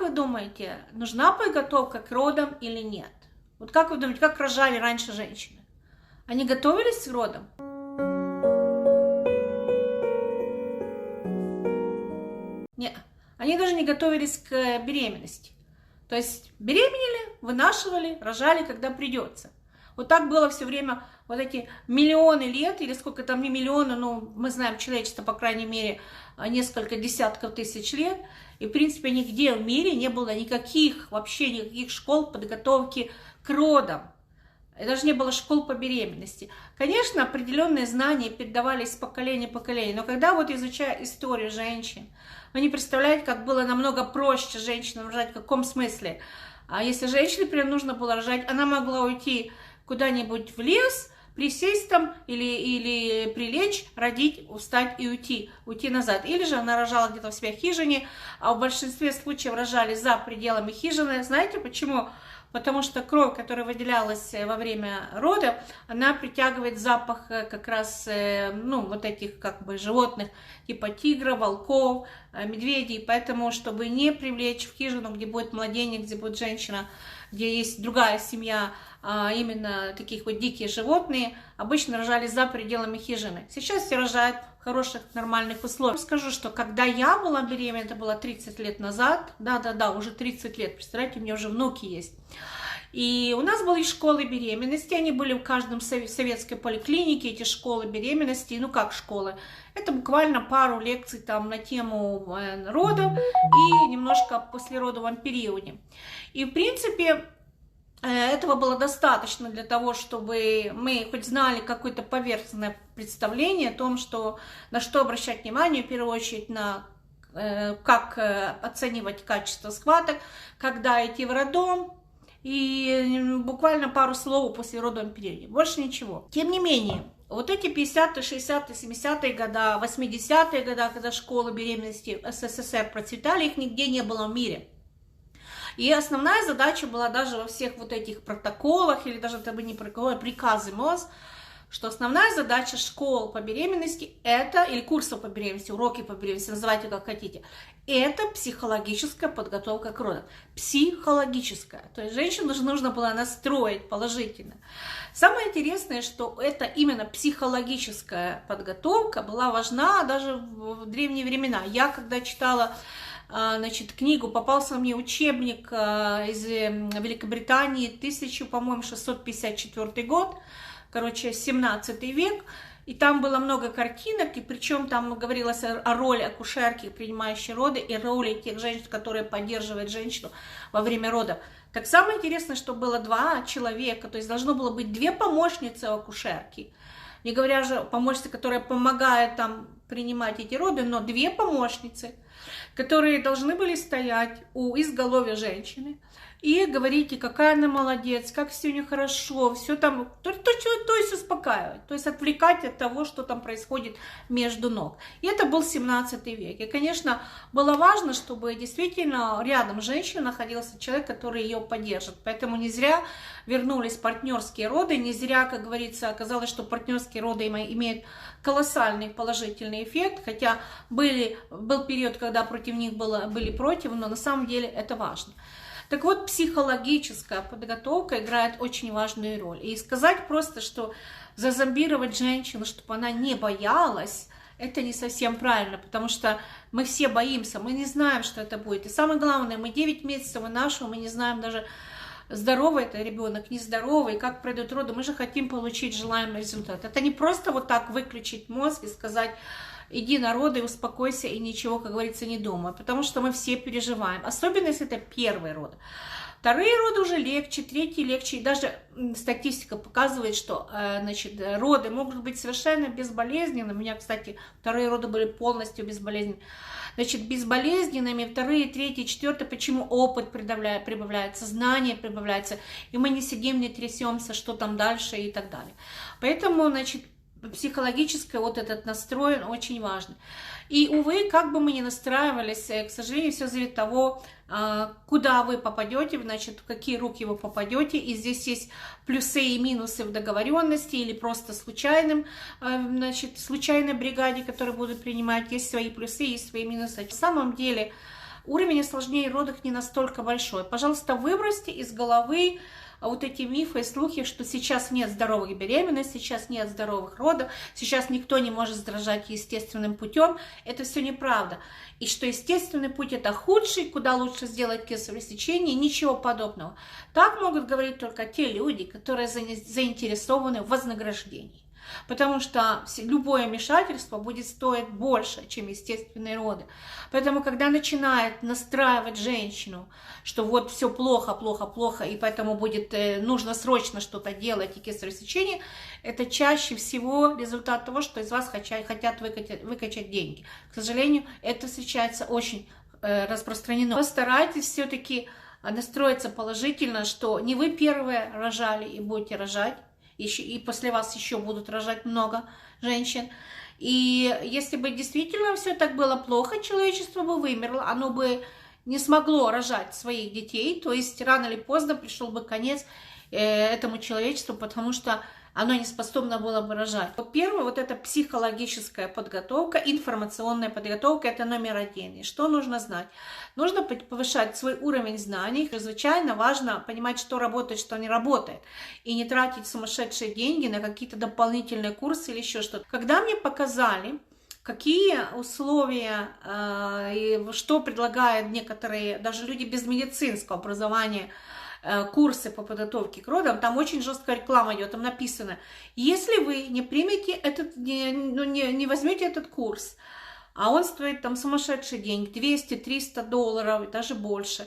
вы думаете, нужна подготовка к родам или нет? Вот как вы думаете, как рожали раньше женщины? Они готовились к родам? Нет, они даже не готовились к беременности. То есть беременели, вынашивали, рожали, когда придется. Вот так было все время, вот эти миллионы лет, или сколько там, не миллионы, но мы знаем человечество, по крайней мере, несколько десятков тысяч лет. И, в принципе, нигде в мире не было вообще никаких школ подготовки к родам. И даже не было школ по беременности. Конечно, определенные знания передавались с поколения в поколение, но когда вот изучая историю женщин, вы не представляете, как было намного проще женщинам рожать, в каком смысле. А если женщине, например, нужно было рожать, она могла уйти куда-нибудь в лес, присесть там или прилечь, родить, встать и уйти назад. Или же она рожала где-то в своей хижине, а в большинстве случаев рожали за пределами хижины. Знаете почему? Потому что кровь, которая выделялась во время родов, она притягивает запах как раз, вот этих как бы животных, типа тигра, волков, медведей. Поэтому, чтобы не привлечь в хижину, где будет младенец, где будет женщина, где есть другая семья, именно таких вот дикие животные, обычно рожали за пределами хижины. Сейчас все рожают в хороших, нормальных условиях. Скажу, что когда я была беременна, это было 30 лет назад, да, уже 30 лет, представляете, у меня уже внуки есть. И у нас были школы беременности, они были в каждом советской поликлинике, эти школы беременности, ну как школы, это буквально пару лекций там на тему родов и немножко о послеродовом периоде. И в принципе этого было достаточно для того, чтобы мы хоть знали какое-то поверхностное представление о том, на что обращать внимание, в первую очередь на как оценивать качество схваток, когда идти в роддом, и буквально пару слов после родовом периоде, больше ничего. Тем не менее, вот эти 50-е, 60-е, 70-е годы, 80-е годы, когда школы беременности в СССР процветали, их нигде не было в мире. И основная задача была даже во всех вот этих протоколах, или даже это бы не протоколы, а приказы МОЗ, что основная задача школ по беременности, или курсов по беременности, уроки по беременности, называйте как хотите, это психологическая подготовка к родам. Психологическая. То есть женщину нужно было настроить положительно. Самое интересное, что это именно психологическая подготовка была важна даже в древние времена. Я когда читала книгу, попался мне учебник из Великобритании, 1654 год, 17 век, и там было много картинок, и причем там говорилось о роли акушерки, принимающей роды, и роли тех женщин, которые поддерживают женщину во время родов. Так самое интересное, что было 2 человека, то есть должно было быть 2 помощницы у акушерки, не говоря же помощницы, которые помогают там принимать эти роды, но 2 помощницы, которые должны были стоять у изголовья женщины и говорить, какая она молодец, как все у нее хорошо, все там, то есть успокаивать, то есть отвлекать от того, что там происходит между ног. И это был 17 век. И, конечно, было важно, чтобы действительно рядом женщины находился человек, который ее поддержит. Поэтому не зря вернулись партнерские роды, не зря, как говорится, оказалось, что партнерские роды имеют колоссальный положительный эффект, хотя был период, когда против них были против, но на самом деле это важно. Так вот, психологическая подготовка играет очень важную роль. И сказать просто, что зазомбировать женщину, чтобы она не боялась, это не совсем правильно, потому что мы все боимся, мы не знаем, что это будет. И самое главное, мы 9 месяцев вынашиваем, мы не знаем даже, здоровый это ребенок, нездоровый, как пройдут роды, мы же хотим получить желаемый результат. Это не просто вот так выключить мозг и сказать: иди на роды, успокойся и ничего, как говорится, не думай, потому что мы все переживаем, особенно если это первые роды. Вторые роды уже легче, третьи легче, и даже статистика показывает, что роды могут быть совершенно безболезненными. У меня, кстати, вторые роды были полностью безболезненными. Безболезненными, вторые, третьи, четвертые, почему опыт прибавляется, знание прибавляется, и мы не сидим, не трясемся, что там дальше и так далее. Поэтому, психологический вот этот настрой очень важен. И, увы, как бы мы ни настраивались, к сожалению, все зависит от того, куда вы попадете, в какие руки вы попадете. И здесь есть плюсы и минусы в договоренности или просто случайной бригаде, которая будет принимать. Есть свои плюсы, есть свои минусы. На самом деле, уровень осложнений в родах не настолько большой. Пожалуйста, выбросьте из головы вот эти мифы и слухи, что сейчас нет здоровых беременностей, сейчас нет здоровых родов, сейчас никто не может рожать естественным путем. Это все неправда. И что естественный путь это худший, куда лучше сделать кесарево сечение, ничего подобного. Так могут говорить только те люди, которые заинтересованы в вознаграждении. Потому что любое вмешательство будет стоить больше, чем естественные роды. Поэтому, когда начинает настраивать женщину, что вот все плохо, плохо, плохо, и поэтому нужно срочно что-то делать, и кесарево сечение, это чаще всего результат того, что из вас хотят выкачать деньги. К сожалению, это встречается очень распространено. Постарайтесь все-таки настроиться положительно, что не вы первые рожали и будете рожать, и после вас еще будут рожать много женщин. И если бы действительно все так было плохо, человечество бы вымерло, оно бы не смогло рожать своих детей, то есть рано или поздно пришел бы конец этому человечеству, потому что оно не способно было бы рожать. Первое, вот это психологическая подготовка, информационная подготовка, это номер один. И что нужно знать? Нужно повышать свой уровень знаний. Чрезвычайно важно понимать, что работает, что не работает. И не тратить сумасшедшие деньги на какие-то дополнительные курсы или еще что-то. Когда мне показали, какие условия и что предлагают некоторые, даже люди без медицинского образования, курсы по подготовке к родам, там очень жесткая реклама идет, там написано, если вы не примете не возьмете этот курс, а он стоит там сумасшедшие деньги, $200-300, даже больше,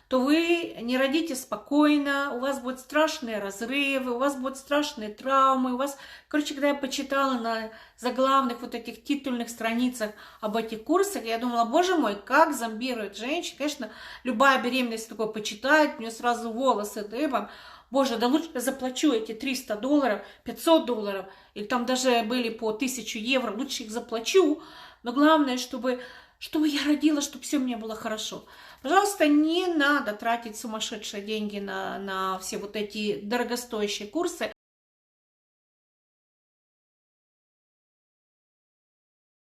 то вы не родите спокойно, у вас будут страшные разрывы, у вас будут страшные травмы, у вас, короче, когда я почитала на заглавных вот этих титульных страницах об этих курсах, я думала, боже мой, как зомбируют женщин. Конечно, любая беременность такое почитает, у нее сразу волосы дыбом. Боже, да лучше я заплачу эти $300, $500, или там даже были по 1000 евро, лучше их заплачу, но главное, чтобы я родила, чтобы все мне было хорошо. Пожалуйста, не надо тратить сумасшедшие деньги на все вот эти дорогостоящие курсы.